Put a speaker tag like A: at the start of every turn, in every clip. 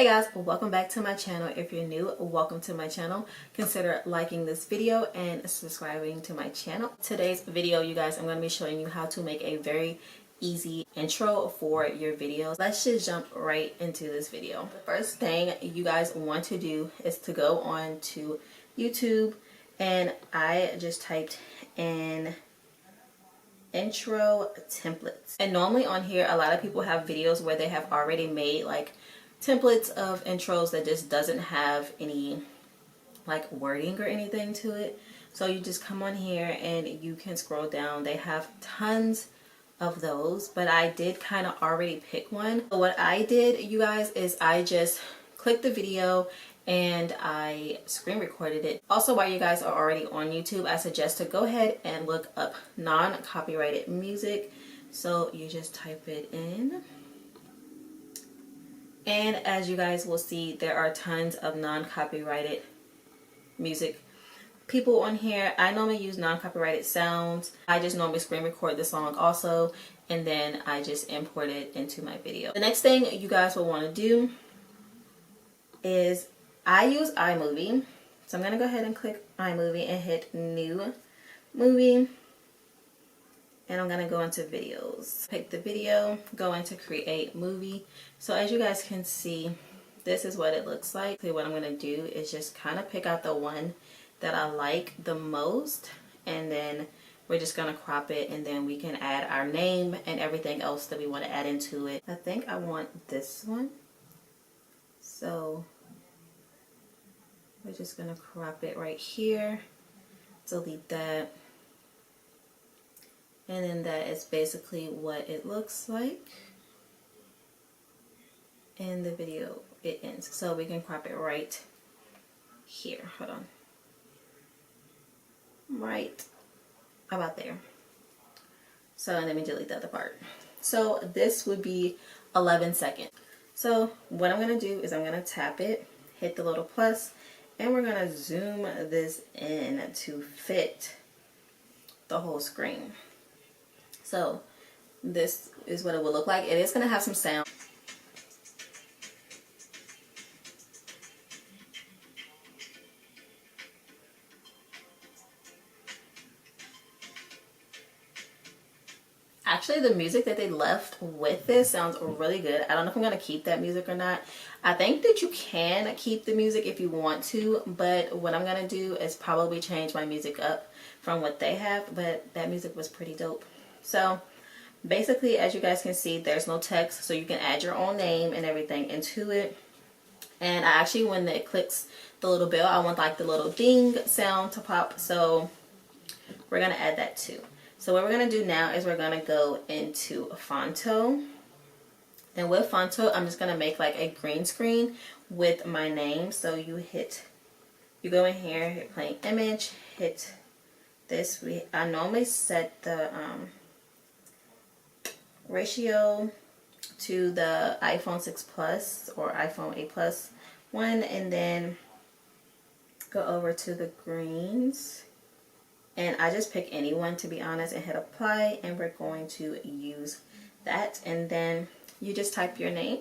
A: Hey guys, welcome back to my channel. If you're new, welcome to my channel. Consider liking this video and subscribing to my channel. Today's video, you guys, I'm going to be showing you how to make a very easy intro for your videos. Let's just jump right into this video. The first thing you guys want to do is to go on to YouTube, and I just typed in intro templates. And normally on here, a lot of people have videos where they have already made like templates of intros that just doesn't have any like wording or anything to it. So you just come on here and you can scroll down. They have tons of those, but I did kind of already pick one. So what I did, you guys, is I just clicked the video and I screen recorded it. Also, while you guys are already on YouTube, I suggest to go ahead and look up non-copyrighted music. So you just type it in. And as you guys will see, there are tons of non-copyrighted music people on here. I normally use non-copyrighted sounds. I just normally screen record the song also, and then I just import it into my video. The next thing you guys will want to do is I use iMovie. So I'm going to go ahead and click iMovie and hit new movie. And I'm going to go into videos. Pick the video, go into create movie. So as you guys can see, this is what it looks like. So what I'm going to do is just kind of pick out the one that I like the most. And then we're just going to crop it, and then we can add our name and everything else that we want to add into it. I think I want this one. So we're just going to crop it right here. Delete that. And then that is basically what it looks like. And the video, it ends. So we can crop it right here. Hold on. Right about there. So let me delete the other part. So this would be 11 seconds. So what I'm going to do is I'm going to tap it, hit the little plus, and we're going to zoom this in to fit the whole screen. So this is what it will look like. It is going to have some sound. Actually, the music that they left with this sounds really good. I don't know if I'm going to keep that music or not. I think that you can keep the music if you want to, but what I'm going to do is probably change my music up from what they have, but that music was pretty dope. So basically, as you guys can see, there's no text, so you can add your own name and everything into it. And I actually, when it clicks the little bell, I want like the little ding sound to pop, so we're going to add that too. So what we're going to do now is we're going to go into Fonto. And with Fonto, I'm just going to make like a green screen with my name. So you go in here, hit plain image, hit this. I normally set the ratio to the iPhone 6 Plus or iPhone 8 Plus one, and then go over to the greens. And I just pick anyone, to be honest, and hit apply, and we're going to use that. And then you just type your name.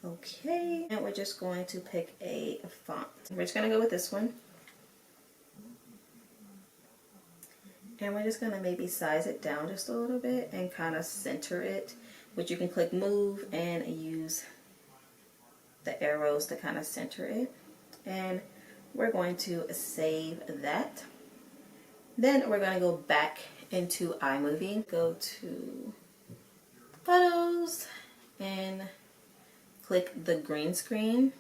A: Okay, and we're just going to pick a font. We're just going to go with this one. And we're just going to maybe size it down just a little bit and kind of center it, which you can click move and use the arrows to kind of center it. And we're going to save that. Then we're going to go back into iMovie, go to photos, and click the green screen.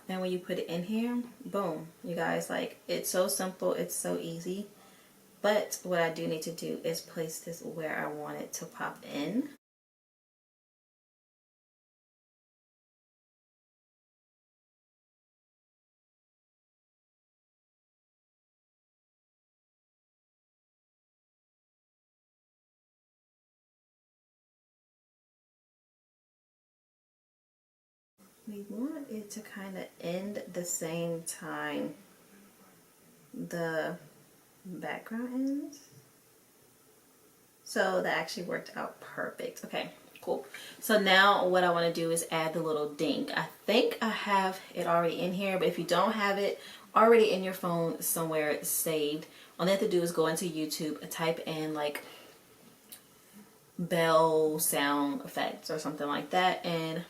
A: And when you put it in here, boom, you guys, like, it's so simple, it's so easy. But what I do need to do is place this where I want it to pop in. We want it to kind of end the same time the background ends. So that actually worked out perfect. Okay, cool. So now what I want to do is add the little ding. I think I have it already in here, but if you don't have it already in your phone somewhere saved, all you have to do is go into YouTube, type in like bell sound effects or something like that, and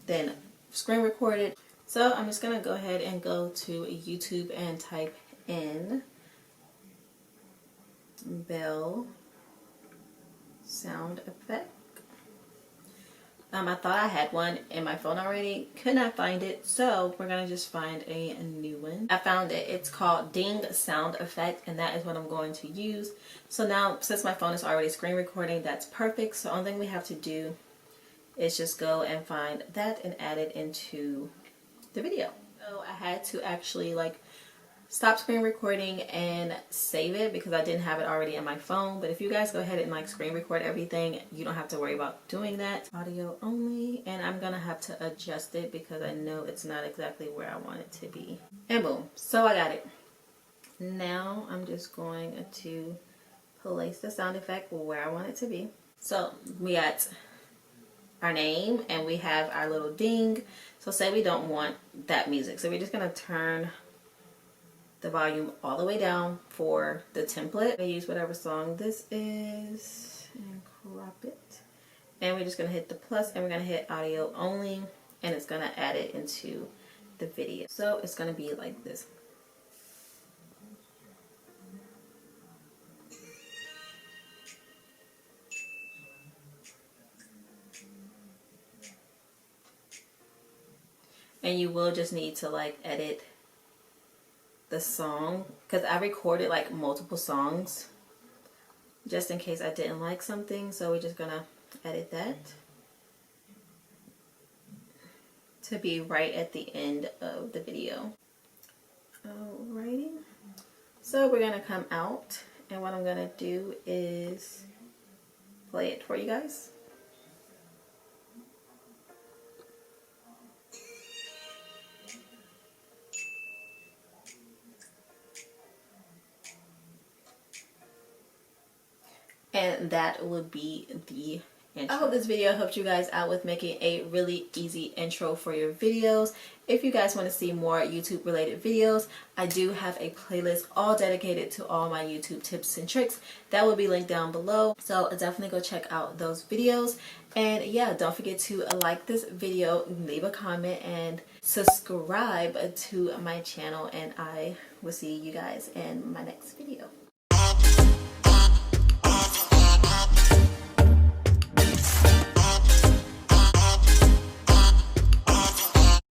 A: then screen record it. So I'm just gonna go ahead and go to YouTube and type in bell sound effect. I thought I had one in my phone already, could not find it, so we're gonna just find a new one. I found it. It's called Ding Sound Effect, and that is what I'm going to use. So now, since my phone is already screen recording, that's perfect. So the only thing we have to do is just go and find that and add it into the video. So I had to actually like stop screen recording and save it because I didn't have it already in my phone. But if you guys go ahead and like screen record everything, you don't have to worry about doing that. Audio only, and I'm gonna have to adjust it because I know it's not exactly where I want it to be. And boom, so I got it. Now I'm just going to place the sound effect where I want it to be. So we got our name and we have our little ding. So say we don't want that music, so we're just gonna turn the volume all the way down for the template. I use whatever song this is and crop it. And we're just gonna hit the plus and we're gonna hit audio only, and it's gonna add it into the video. So it's gonna be like this. And you will just need to like edit the song because I recorded like multiple songs just in case I didn't like something, so we're just gonna edit that to be right at the end of the video. Alrighty, so we're gonna come out, and what I'm gonna do is play it for you guys. And that would be the intro. I hope this video helped you guys out with making a really easy intro for your videos. If you guys want to see more YouTube related videos, I do have a playlist all dedicated to all my YouTube tips and tricks that will be linked down below, so definitely go check out those videos. And yeah, don't forget to like this video, leave a comment, and subscribe to my channel, and I will see you guys in my next video.